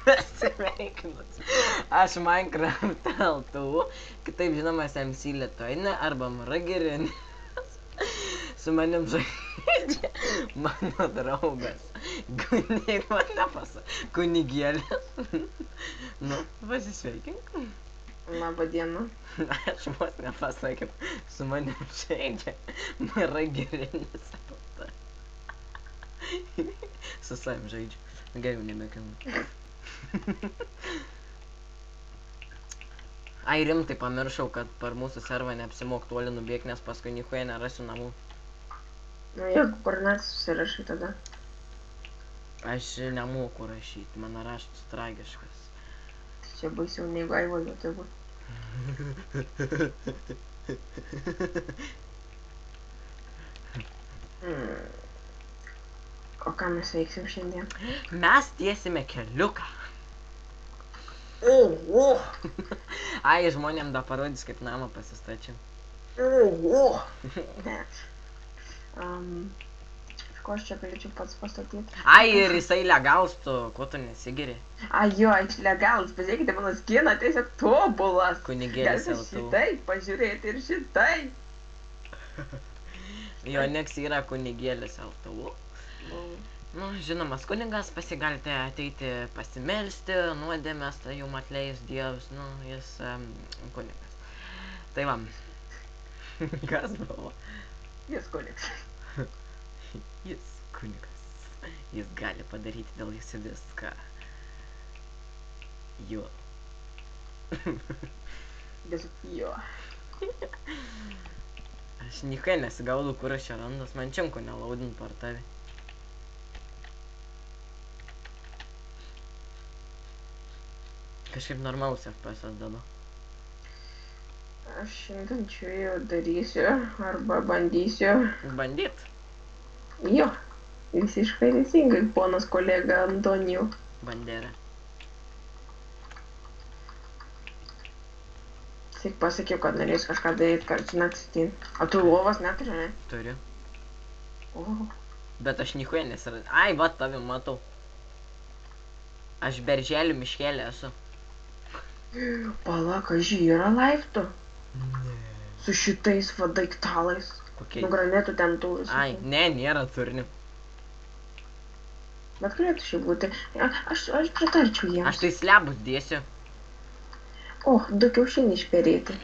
Sveikinus. Aš Minecraft LTU, kitaip žinomas MC Lietuvinė arba Maragirinė. Su manim žaidžia mano draugas. Kunigėlis. Nu, pasisveikink. Labą dieną. Aš vos nepasakiau, su manim žaidžia Maragirinės. Su savim žaidžiu. Geriau nebekinu. Ai, rimtai pamiršau, kad per mūsų servą neapsimok toli nubėgti, nes paskui nichuoje nerasiu namų. Nu, jeigu kur nors susirašai tada. Aš nemoku rašyti, mano raštas tragiškas. Tai čia baisiau negu Aivolio tėvų. O ką mes veiksim šiandien? Mes tiesime keliuką. Oho! Ai, žmonėm da parodys, kaip namą pasistačiau. Oho! Ko aš čia galėčiau pats pastatyti? Ai, ir jisai legalus, ko tu nesigiri. Ai, jo, aš legalus, pažiūrėkite, mano skina tiesiog tobulas. Kunigėlis Galite LTU. šitai pažiūrėti ir šitai. Jo nieks yra kunigėlis LTU. Nu, žinomas kunigas, galite ateiti pasimelsti, nuodėmės, tai jum atleis Dievas, nu, jis kunigas. Tai va. Kas buvo? Jis kunigas. Jis kunigas. Jis gali padaryti dėl jūsų viską. Jo. Tiesiog jo. Aš nikai nesigaudau, kur aš čia randas, man čianko nelaudint par tavi. Kažkaip normalus FPS dadu. Aš šiandien čia jau darysiu, arba bandysiu. Bandyt? Jo, visiškai teisingai, ponas kolega Antonijų. Bandera. Tik pasakiau, kad norėsiu kažką daryti, kad nakstyn. O tu lovas neturi, ne? Turiu. O, Bet aš nichuoje nesiradau. Ai, va, tavim matau. Aš berželių miškelė esu. pala, kaži, yra laiptų? Su šitais va daiktalais. Kokie? Nu, granetų ten tų visų. Ai, ne, nėra turnių. Bet galėtų šiaip būti. Aš pritarčiau jiems. Aš tai slebus dėsiu. O, 2 kiaušiniai išperėti.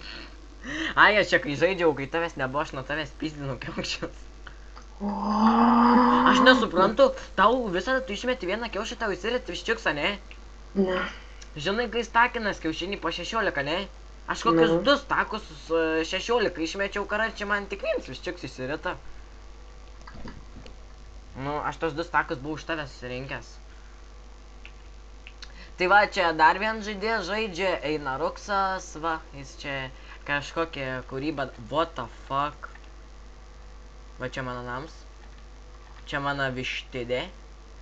Ai, aš čia kai žaidžiau, kai tavęs nebuvo, aš nuo tavęs pizdinau kiaušius. O, Aš nesuprantu, tau visada tu išmeti vieną kiaušį, tau įsirėti viščiuksą, ne? Ne. Žinai, kai stakinas kiaušinį po 16, ne? Aš kokius 2 stakus 16 išmečiau, karar, čia man tik vienas viščiuks įsirėta. Nu, aš tos 2 stakus buvau už tavęs susirinkęs. Tai va, čia dar vienas žaidėjas žaidžia, eina Ruksas, va, jis čia kažkokią kūrybą, what the fuck. Va, čia mano nams. Čia mano vištidė.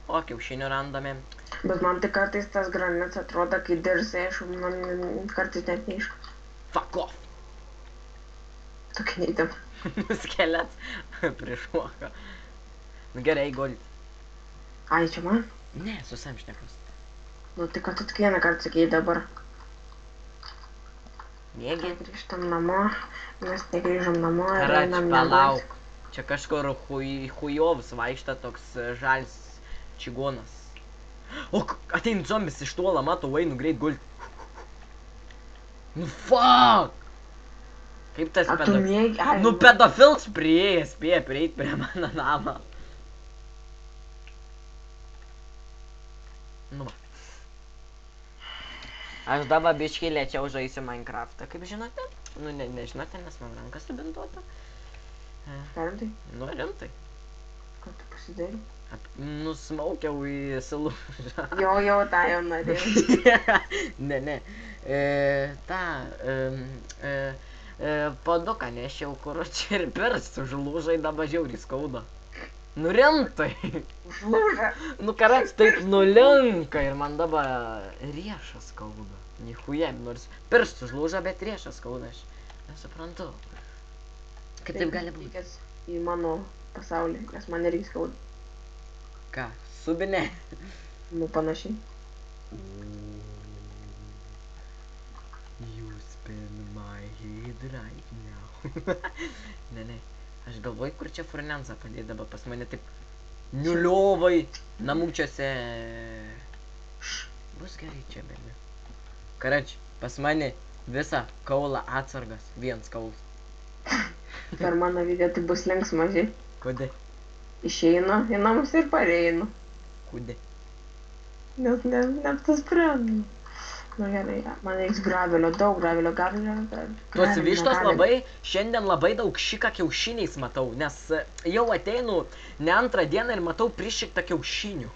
O, kiaušinių randame. Bet man tai kartais tas granets atrodo, kai dirsai, aš man kartais net neišku. Fuck off. Tokia neįdama. Skelets prišuoka. Nu gerai, golit. Ai, čia man? Ne, su savim šnekus. Nu, tai kad tu tik vieną kartą sakėjai dabar. Negi? Grįžtam namo, mes negrįžom namo ir Karač, einam palauk. Čia kažkur chujovas vaikšta toks žalis čigonas. O, atein zombis iš tolo, matau, einu greit gult. Nu, fuck! Kaip tas A tu mėgi? Ai, Nu, pedofils prieėjęs, spėja prieit prie mano namą. Nu va. Aš dabar biškai lėčiau žaisiu Minecraftą, kaip žinote? Nu, nežinote, nes man rankas subintuota. Rimtai? Nu, rimtai. Ką tu pasidarė? Nusmaukiau į salūžą. Jo, tą jau norėjau. Ne. Paduką nešiau, kur čia ir pirštų užlūžai, dabar žiauriai skauda. Nu rimtai. Užlūža. Nu karats taip nulinka ir man dabar riešas skauda. Nichuja, nors pirštų užlūža, bet riešas skauda. Aš nesuprantu. Kaip taip gali būti? Vykęs į mano pasaulį, nes man nereikia skauda. Ką? Subinė? Nu, panašiai. You spin my head right now. Ne. Aš galvoju, kur čia furnensą padėdavo. Pas mane taip niuliovai namučiuose. Bus gerai čia, bėdė. Karač, pas mane visą kaulą atsargas. Viens kaulas. Per mano video tai bus linksmažiai. Kodėl? Išeinu į namus ir pareinu. Kodėl? Net neapsisprendu. Nu gerai, man reiks gravelio, daug gravelio. Tos vištos labai, šiandien labai daug šika kiaušiniais matau, nes jau ateinu ne antrą dieną ir matau prišiktą kiaušinių.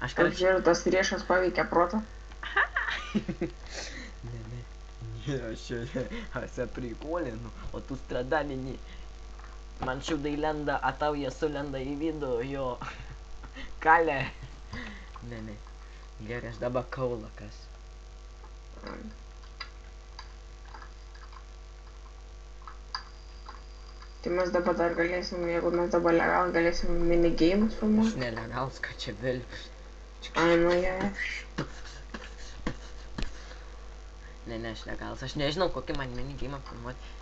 Aš Kaip žiūriu, tos riešas paveikia protą. Ne, aš prikolinu, o tu stradamini. Man šiaudai lenda, a tau jie sulenda į vidų, jo. Kalė. Ne. Gerai, aš dabar kaulą kas. Tai mes dabar dar galėsim, jeigu mes dabar legal, galėsim minigeimus filmuoti. Aš nelegals, ką čia vilpis. Ai, nu jie. Ne, aš legals. Aš nežinau, kokį man minigeimą filmuoti.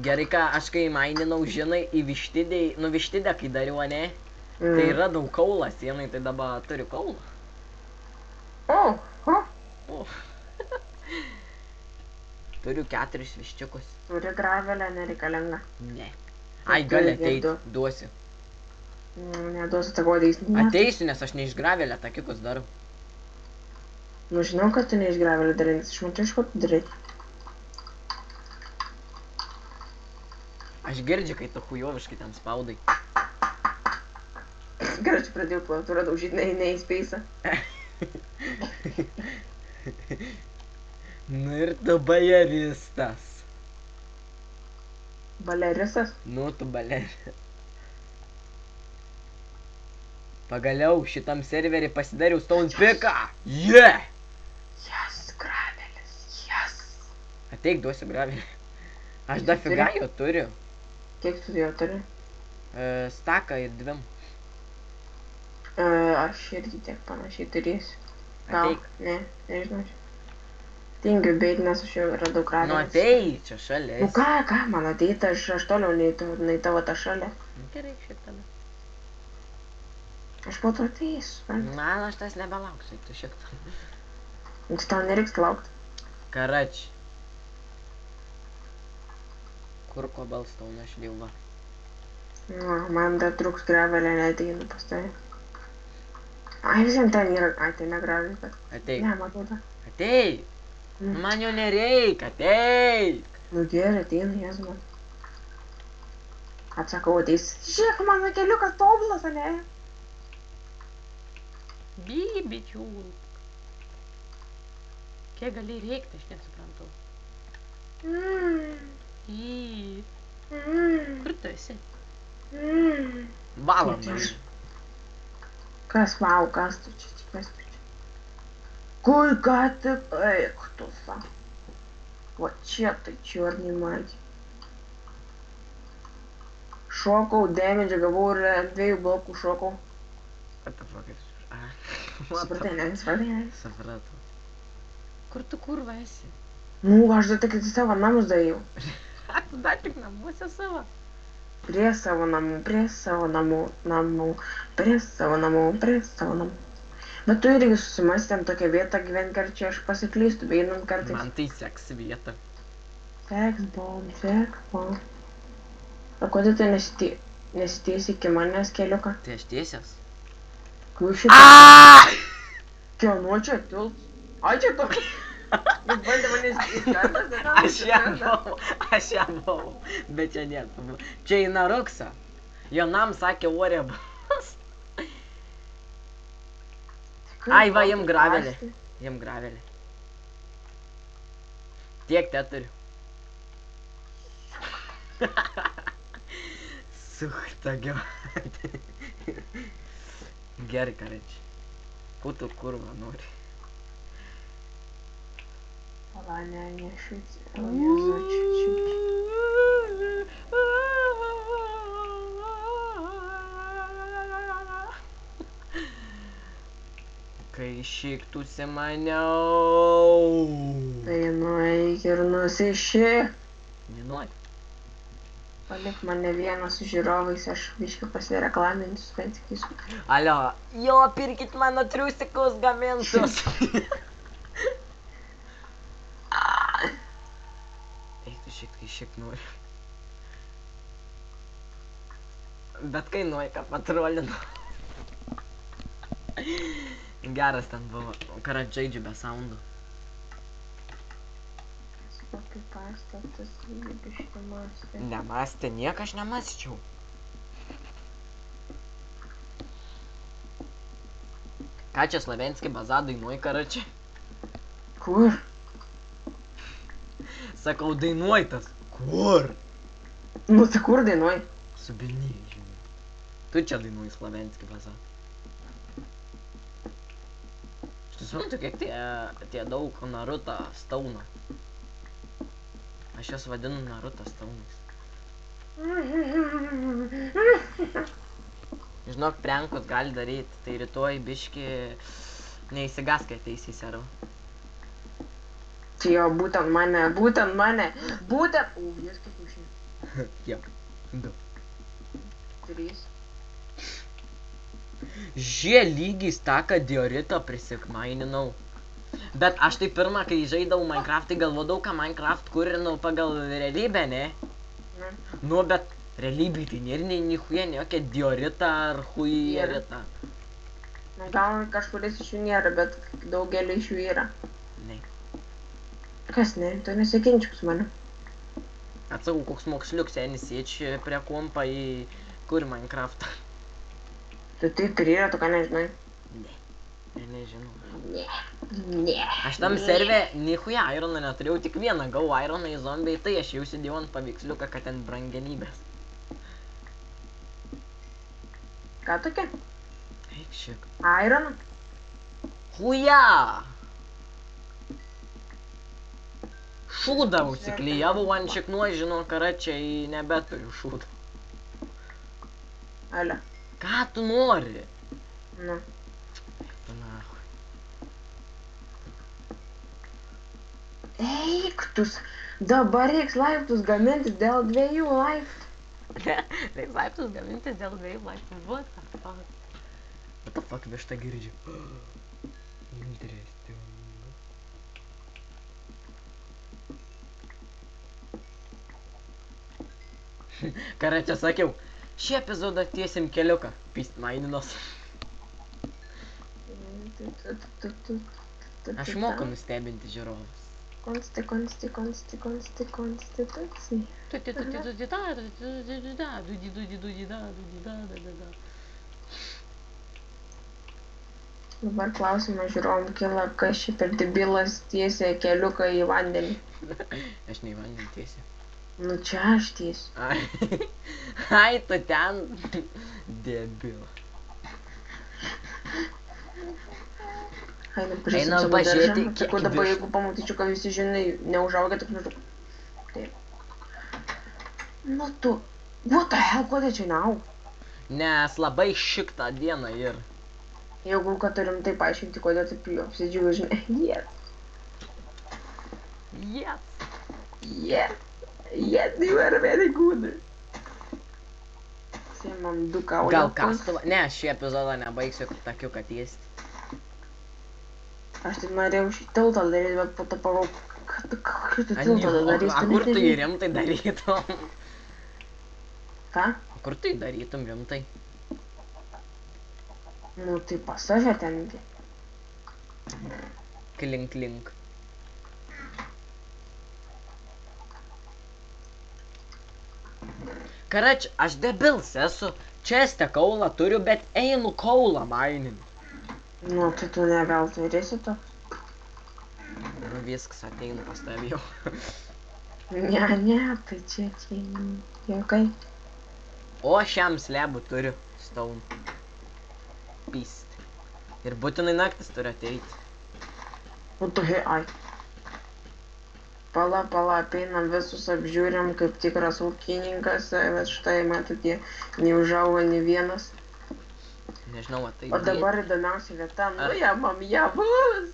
Gerai, ką aš kai maininau, žinai, į vištidį, nu vištidę kai dariau, ne? Tai radau kaulą sienai, tai dabar turiu kaulą. O. Turiu 4 viščiukus. Turi gravelę, nereikalinga. Ne. Ai, gali ateit, duosiu. Neduosiu, tai kodais. Ateisiu, nes aš ne iš gravelę takiukus darau. Nu, žinau, kad tu ne iš gravelę darai, nes aš mačiau, iš ko tu darai. Aš girdžiu, kai tu hujoviškai ten spaudai. Gerai, aš pradėjau plauti, radau žydinai į speisą. Nu ir tu bajeristas. Balerisas? Nu, tu baleristas. Pagaliau šitam serverį pasidariau Stone Picką. Yeah! Yes, gravelis, yes. Ateik, duosiu gravelį. Aš dafiga jo turiu. Kiek tu jo turi? Staką ir 2. Aš irgi tiek panašiai turėsiu. Gal? Ateik. Ne, nežinau. Tingiu beit, nes aš jau radau gravelės. Nu atei, čia šalia. Nu ką, man ateita, aš toliau nei tavo tą šalia. Gerai, šitą. Aš po to ateisiu. Man aš tas nebelauksiu, tu šitą. Tai tau nereiks laukti. Karač. Kur Cobblestone aš liuva? Man dar truks gravelė, neateinu pas tave. Ai, visiems ten yra, ai, tai ne gravelė, bet... Ateik. Ne, matau dar. Ateik. Man jau nereik, ateik. Nu gerai, ateinu, jas man. Atsakau, ateis. Žiūrėk, mano keliukas tobulas, ane? Bičių. Kiek gali reikti, aš nesuprantu. Kur tu esi? Valandą. Kas, vau, kas tu čia, kas tu čia? Kur, ką tik, eik tu sa. Va čia tai čiorniai magi. Šokau, damage gavau ir 2 blokų šokau. What the fuck is... Supratai, ne? Supratau. Kur tu kurva esi? Nu, aš dar tik į savo namus dėjau. Tu dar tik namuose savo? Prie savo namų. Bet tu irgi susimastėm tokią vietą gyvent karčiai, aš pasiklystu, beinant kartais. Man tai seks vieta. Seks bomb. O kodėl tu nesitiesi iki manęs keliuką? Tai aš tiesias. Kai šitą... Kieno čia tilts? Ai, čia tokia. Jis bandė manęs įskartas, Aš jam buvau, bet čia net. Čia į Naruksą. Jonam sakė orė bus. Ai, va, jiem gravelė. Tiek te turiu. Suchta gyvatė. Gerai, karačiai. Ko tu kurva nori? Pala, ne šitai. O, Jezu, čia. Kai šiktųsi maniau. Tai nueik ir nusišik. Nenuoj. Palik mane vieną su žiūrovais, aš biškai pasireklaminsiu, kad sakysiu. Alio, jo, pirkit mano triusikus gamintus. Eik tu šiek nori. Bet kainuoja, ką patrolinu. Geras ten buvo, karat žaidžiu be soundų. Kokį pastatas, biškai mąstė. Nemastė, niek aš nemąsčiau. Ką čia Slavenski baza dainuoja karačiai? Kur? Sakau, dainuoji tas. Kur? Nu, tai kur dainuoji? Su Vilniuje, žinai. Tu čia dainuoji Slavenski baza. Aš suprantu, kiek tie daug Naruto stauno. Aš jos vadinu Naruto staunais. Žinok, prankus gali daryti, tai rytoj biški neįsigas, kai ateisi į servą. Tai jo, būtent mane. O, jas kiek užsienį. Kiek? 2. 3. Žie lygiai staką diorito prisikmaininau. Bet aš tai pirmą, kai žaidavau Minecraft, tai galvodavau, ką Minecraft kūrinau pagal realybę, ne? Nu, bet realybėj tai nėra nei chuja, ne jokia diorita ar hujerita. Na, gal kažkuris iš jų nėra, bet daugelį iš jų yra. Ne. Kas ne? Tu nesikinčiuk su mane. Atsakau, koks moksliuks senis sėči prie kompa į kur Minecraftą. Tu taip ir yra, tu ką nežinai? Ne. Nežinau. Ne. Aš tam serve nichuja ironą neturėjau, tik vieną gau ironą į zombiai, tai aš jau įsidėjau ant paveiksliuką, kad ten brangenybės. Ką tokia? Eik šiek. Iron? Chuja! Šūdą užsiklijavau ant šiknuo, žinau, karačiai nebeturiu šūdą. Alio. Ką tu nori? Nu. Nahui. Eik tus. Dabar reiks laiptus gamintis dėl 2 laiptų. Reiks laiptus gamintis dėl 2 laiptų. What the fuck? What the fuck višta girdžiu? Interesting. Karačia sakiau, šį epizodą tiesim keliuką. Pist maininos. Aš moku nustebinti žiūrovus. Konstitucija. Dabar klausimas žiūrovom kila, kas čia per debilas tiesia keliuką į vandenį. Aš ne į vandenį tiesiu. Nu čia aš tiesiu. Ai, tu ten debila. Einam pažiūrėsim Einam savo pažiūrėti, daržą. kiek Sakau dabar, vištų. jeigu pamatyčiau, kad visi žinai, neužauga tik maždaug. Taip. Nu tu, what the hell, kodėl čia neaug? Nes labai šiktą dieną ir... Jeigu kad turim taip paaiškinti, kodėl taip apsidžiugiu, žinai. Yes, you are very good. Siemam 2 kauliukus. Gal kastuvą? Ne, šį epizodą nebaigsiu takiuką tiesti. Aš tai norėjau šį tiltą daryti, bet po to pagalvojau, kad tu tiltą darysi. A kur tu jį rimtai darytum? Ką? O kur tu jį darytum rimtai? Nu tai pas save ten. Klink. Karač, aš debils esu. Čia kaulą turiu, bet einu kaulą maininti. Nu tai tu ne gal turėsi to? Nu viskas, ateinu pas tave jau. Ne, tai čia jokai. O šiam slebu turiu stone. Pist. Ir būtinai naktis turiu ateiti. Nu tu ai. Pala, apeinam visus, apžiūrim kaip tikras ūkininkas, bet štai matote, neužaugo nei vienas. Nežinau, tai O dabar įdomiausia vieta, nuėmam javus.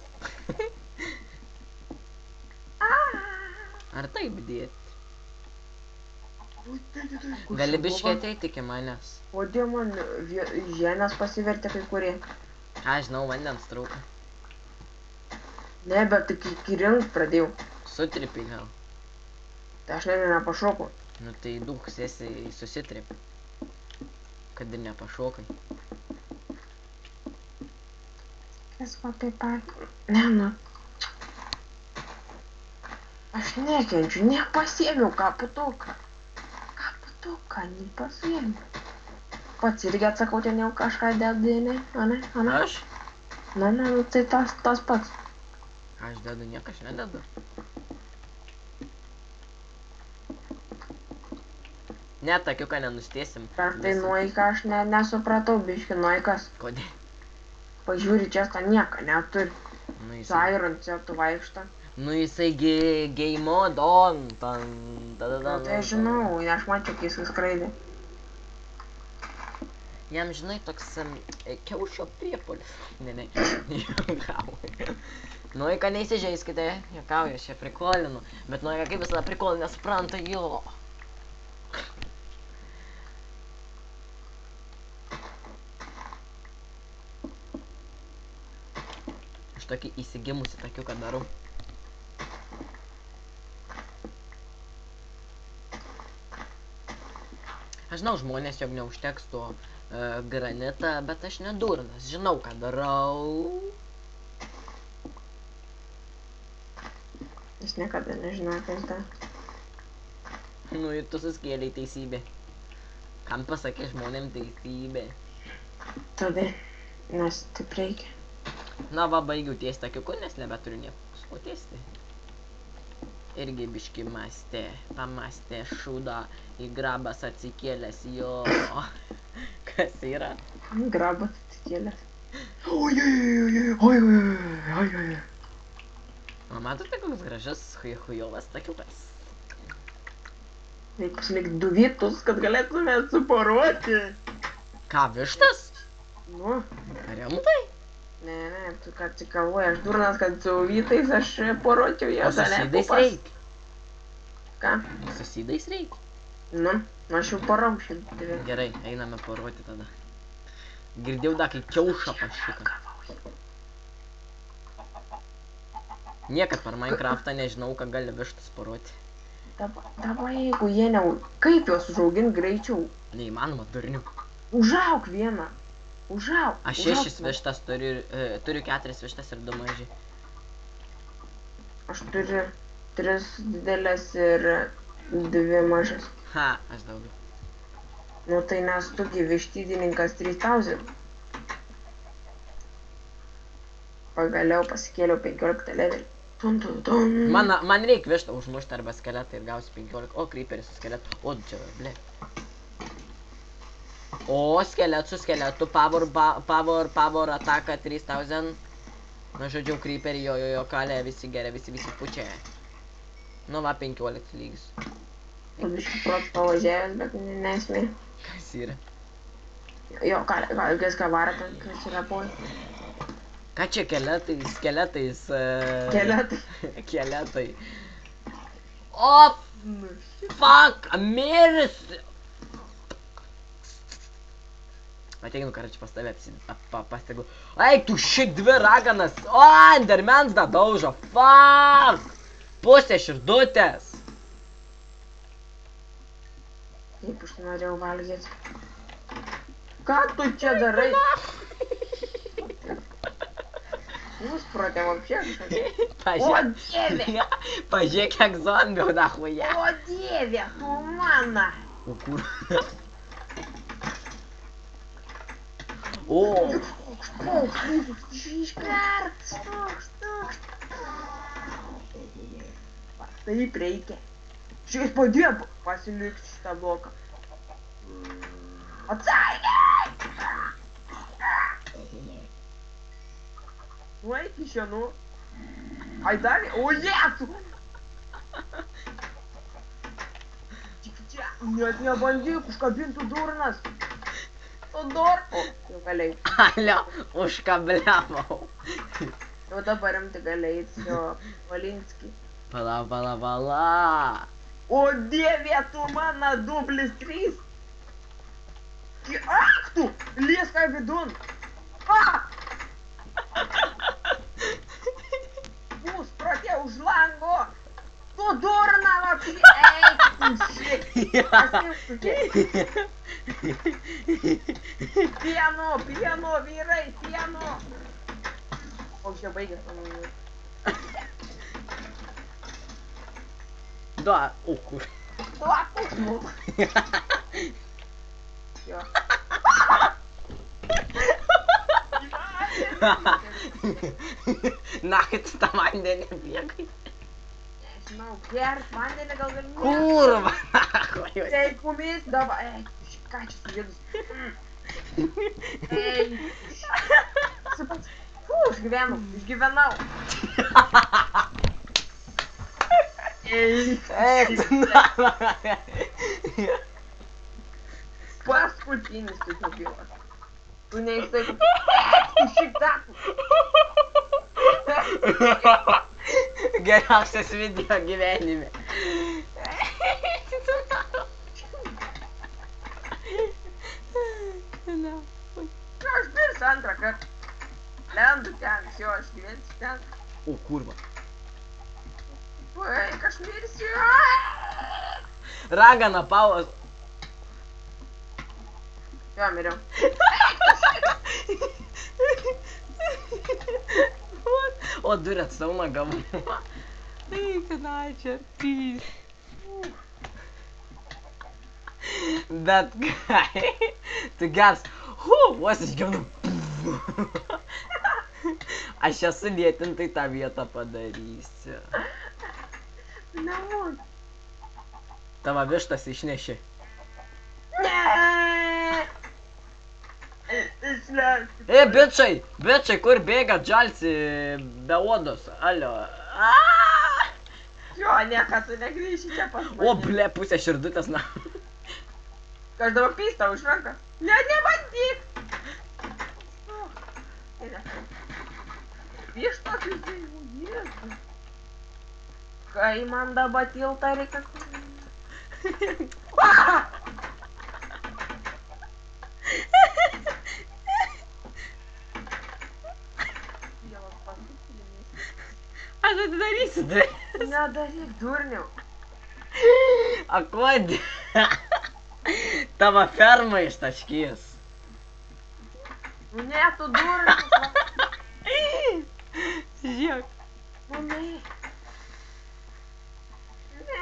Ar taip dėt? Gali biškį ateiti iki manęs. O Dieve, man žemės pasivertė kai kurie. Aš žinau, vandens trūko. Ne, bet tik rinkt pradėjau. Sutripi gal. Tai aš nepašokau. Nu tai daug sėsi susitripi. Kad ir nepašokai. Kas apie patį? Ne, nu. Aš nekenčiu, nepasiėmiau kaputuką. Kaputuką nepasiėmiau. Pats irgi atsakau, ten jau kažką dedinai, ane? Aš? Na, tai tas pats. Aš dedu, niekas nededu. Net takiuką nenustėsim. Per tai nuoiką aš nesupratau, biški nuoikas. Kodėl? Pažiūri, čia tą nieką neturi. Nu Su Iron Cetu vaikšto. Nu jisai game mode on. Tai žinau, aš mačiau, kai jis skraidė. Jam, žinai, toks kiaušio priepuolis. Ne. Nuoika neįsižeiskite, juokauju, aš čia prikolinu. Bet nuoika kaip visada prikolinu, nesupranta jo. Aš tokį įsigimusi takiuką darau. Aš žinau, žmonės jog neužteks to granitą, bet aš nedurnas, žinau, ką darau. Jis niekada nežino, kas dar. Nu ir tu suskėlei teisybę. Kam pasakė žmonėm teisybę? Tada, nes taip reikia. Na va, baigiau tiesti takiuku, nes nebeturiu nieko tiesti. Irgi biški pamastė šūdą, į grabas atsikėlęs jo. Kas yra? Grabas atsikėlęs. Oi. O matote, koks gražus hujovas takiukas. Reikia pasilikti 2 vytus, kad galėtume suporuoti. Ką, vištas? Nu. Rimtai? Ne, tu ką atsikalvoji, aš durnas, kad su vytais aš poruočiau ją. O su sydais reikia? Ką? Su sydais reikia? Nu, aš jau poraušiu. Gerai, einame poruoti tada. Girdėjau da, kai kiaušą pašika. Niekad per Minecraftą nežinau, ką gali vištas poruoti. Dabar jeigu jie kaip juos užaugint greičiau? Neįmanoma, durniu. Užauk vieną. Užauk. Aš 6 vištas turiu 4 vištas ir 2 maži. Aš turiu 3 didelės ir 2 mažas. Ha, aš daugiau. Nu tai nes tugi vištydininkas 3000. Pagaliau pasikėliau 15 levelį. Man reikia vištą užmušti arba skeletą ir gausi 15. O, creeperis su skeletu. O, čia, ble. O, skeletų, power, ataka 3000. Na, žodžiu, creeperį, jo, kalė, visi geria, visi pučia. Nu, va, 15 lygis. Biškai prot pavažiavęs, bet nesmė. Kas yra? Jo, kas ką vara, kas yra poj. Ką čia skeletais? Skeletai. O, fuck, mirsiu. Ateinu, karoči, pas tave pasteglu. Eik, tu šik 2 raganas. O, endermens da daužo. Fuck. Pusė širdutės. Taip, aš norėjau valgyti. Ką tu čia darai? Jūs protė вообще kažkokia. O, Dieve! Pažiūrėk, kiek zombių, dahuja. O, Dieve, tu mano. O kur? O! Iškart, stuk. Taip reikia. Šiais padėp pasilikti šitą bloką. Atsargiai! Nu eik iš jo, nu. Ai dar, o Jėzu! Tik čia, net nebandyk, užkabintų durnas. Tu dur. O, jau galėjai. Alio, užkabliavau. Jau dabar rimti galėjai, jo, Valinskį. Pala. O dieve, tu mano dublis 3. Ach tu, lieską vidun. Bus pradėjo už lango. Tu durna, lapsi. Eik, tu šik. Pieno, vyrai, pieno. O, čia baigęs, manau. Da, o kur. Duok, smūk. Jo. Nakit tą vandenį bėgai. Nežinau, gert vandenį gal gali. Kurva, nako jūs. Ei, kumis, dabar. Ei, ką čia suvidus. Ei. Supats. Išgyvenau. Ei. Paskutinis tu nebylas. Tu neįstai. Tu šik datų. Geriausias video gyvenime. Aš mirsiu antrą kartą. Lendu ten, jo, aš gyvensiu ten. O kurva. Baik, aš mirsiu. Ragana, Paulas. Jo, miriau. O duret sauna gavau. Eik, Načia, pys. Bet ką, tu gers, vos išgyvenu. Aš esu lėtintai tą vietą padarysiu. Nemoju. Tavo vištas išnešė. Ne. Ei, bičai, kur bėga džalsi be odos, alio. Jo, nieka, tu negrįši čia pas mane. O, ble, pusė širdutės, na. Aš dabar pystą už ranką. Ne, nebandyk. Vištos jūs dėjau. Kai man dabar tiltą reikia. Aš atidarysiu duris. Nedaryk, durniau. A kodėl? Tavo ferma ištaškys. Ne, tu durniau. Žiūrėk. Manai. Ne.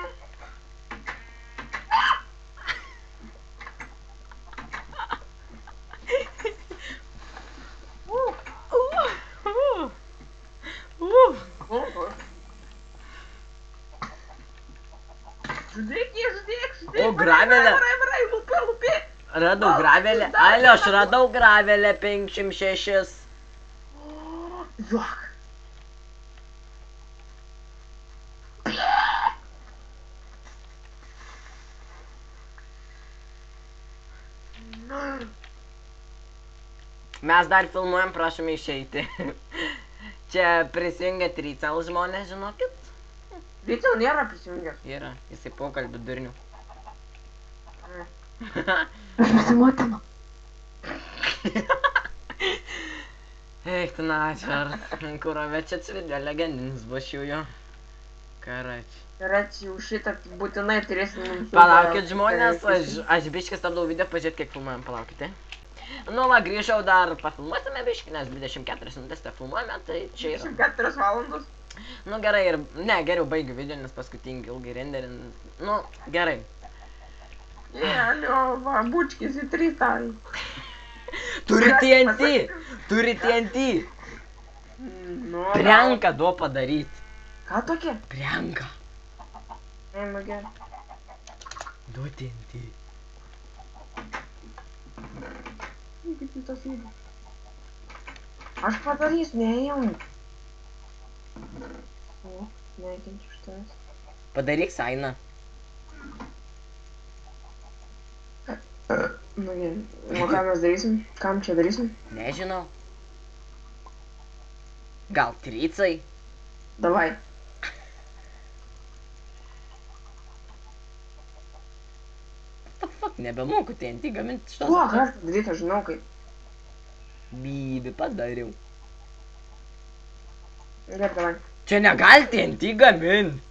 Žudėk. O, gravelė. Varai, lupė. Radau gravelę. Alio, aš radau gravelę 56. Juok. Mes dar filmuojam, prašome išeiti. Čia prisijungia Tricel žmonės, žinokit. Tricel nėra prisijungęs. Yra, jisai pokalbių durnių. Aš pasimotinu. Eik, tu načar. Kurove čia video legendinis bus jo. Karač. Karač, jau šitą būtinai turėsim mums. Palaukit žmonės, aš biškis stabdau video, pažiūrėt kiek filmuojam, palaukite. Nu va, grįžau dar pafilmuosime biškį, nes 24 minutės te filmuojame, tai čia yra. 24 valandos. Nu gerai ir, ne, geriau baigiu video, nes paskutinį ilgai renderint. Nu, gerai. Alio, va, bučkis į 3 tai. Turi TNT. Prianką duo padaryt. Ką tokia? Prianką. Eima gerai. Duo TNT. Aš padarysiu, neėjau. O, nekenčiu šitas. Padaryk sainą. Nu, gerai. O ką mes darysim? Kam čia darysim? Nežinau. Gal tricai? Davai. What the fuck, nebemoku TNT gaminti šitos. Kuo, kas daryti, aš žinau kaip. Bibi padariau. Gerai, davai. Čia negali TNT gaminti.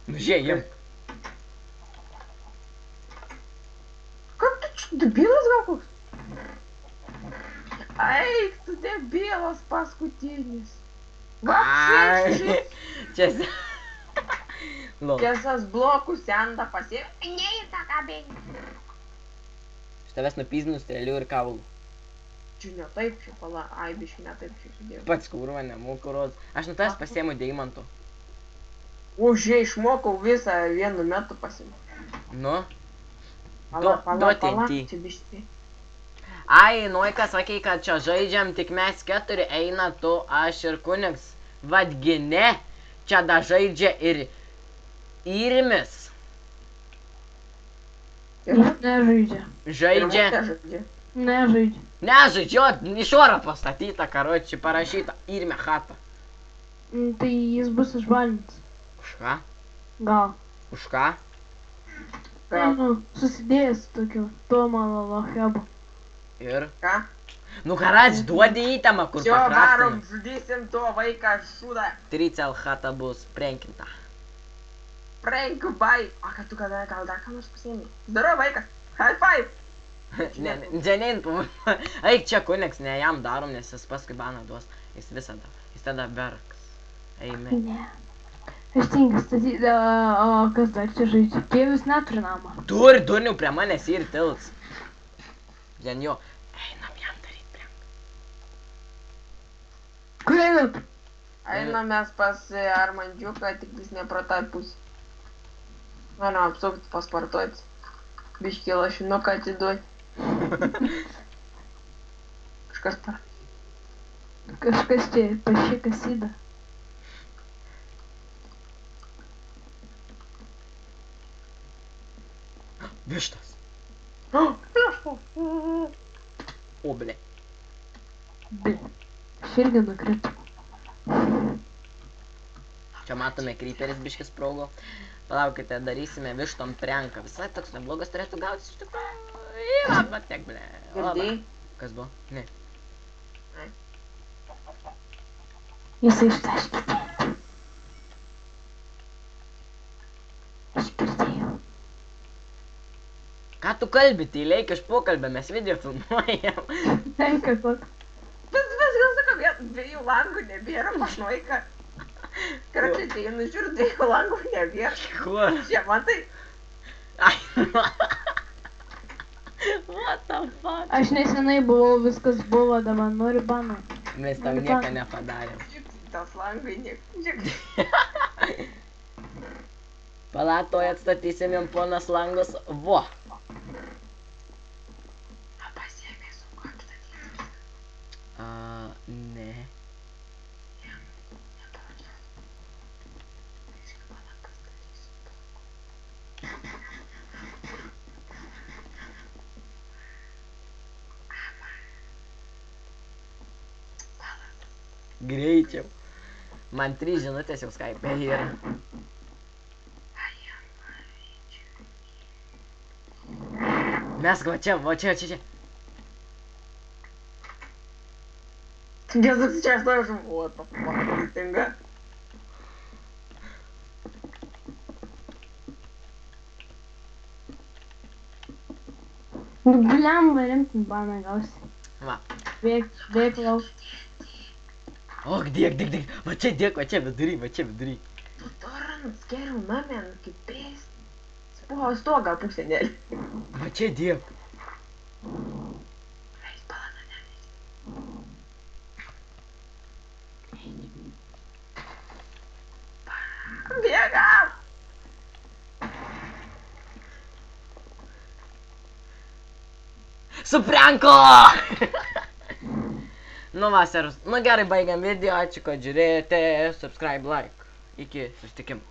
Nu, žiūrėjim. Kaip tu čia debilas gal koks? Eik, tu debilas paskutinis. Va, šešis. Čia... Lol. Tiesas blokus senda pasiėmė. Neįtakabinti. Iš tavęs nupizdinų strėlių ir kaulų. Čia ne taip, čia pala. Ai, biškai ne taip čia sudėjau. Pats kurva, nemoku roz. Aš nuo tavęs pasiėmu deimantų. Už išmokau visą vienu metu pasiėmė. Nu? Pala, TNT. čia biškai. Ai, Noikas sakė, kad čia žaidžiam tik mes keturi, eina tu, aš ir kunigs. Vadgi ne, čia da žaidžia ir Irmis. Nežaidžia. Žaidžia. Nežaidžia. Nežaidžia, iš oro pastatyta, karoči, parašyta Irmė chata. Tai jis bus išbalintas. Už ką? Gal. Už ką? Nežinau, susidėjęs tokiu Tomalo Lohebu. Ir? Ką? Nu, karadž, duodi įtemą, kur Čia varom, pakrastinė. žudysim tuo vaiką šūdą. Tricel chata bus prenkinta. Prank, bai. O, kad tu gal dar ką nors pasiėmė. Zdaro vaikas. High five. Dženin, eik čia kunigs, ne jam darom, nes jis paskui baną duos. Jis visada. Jis tada berks. Eime. Ne. Aš tinkas statyti, o kas dar čia žaidžia? Kėvis neturi namą. Turi durnių prie manęs ir tils. Dien jo. Einam jam daryt prenk. Kur einat? Einam mes pas Armandžiuką, tik vis ne pro tą pusę. Mano apsukti, pasportuoti. Biškį lašinuką atiduoti. Kažkas par. Kažkas čia pašikas įda. Vištas. O, ble. Aš irgi nukritu. Čia matome, kryperis biškis sprogo. Palaukite, darysime vištom prenką. Visai toks neblogas turėtų gautis iš tikrųjų. Yra, bet tiek, ble. Girdėjai? Kas buvo? Ne. Jisai ištaškė. Aš girdėjau. Ką tu kalbi, tyleik iš pokalbio, mes video filmuojam. Tenka koks. Bet gal sakau, dviejų langų nebėra pas Noiką. Karočiui, tai nužiūrų, dviejų langų nebėra. Kur? Čia, matai? Ai, what the fuck? Aš nesenai buvau, viskas buvo, dabar noriu baną. Mes tau nieko nepadarėm. Tas langai niek. Palatoj atstatysim jam ponas langus. Vo. Pasiėmė su kuo apstatyti. Ne. Greičiau. Man 3 žinutės jau Skype yra. Mes va čia. Jėzus, čia aš noriu, what the fuck, tinga. Nu, bliam, rimtin baną gausi. Va. Bėk lauk. Ok, dėk. Va čia vidury. Tu torans geriau namen, kaip pės. Spuo stogą pusėnėlį. Va čia dėk. Eis palana, neveik. Bėgam! Suprenko! Nu va, serus. Nu gerai, baigiam video. Ačiū, kad žiūrėjote. Subscribe, like. Iki susitikimo.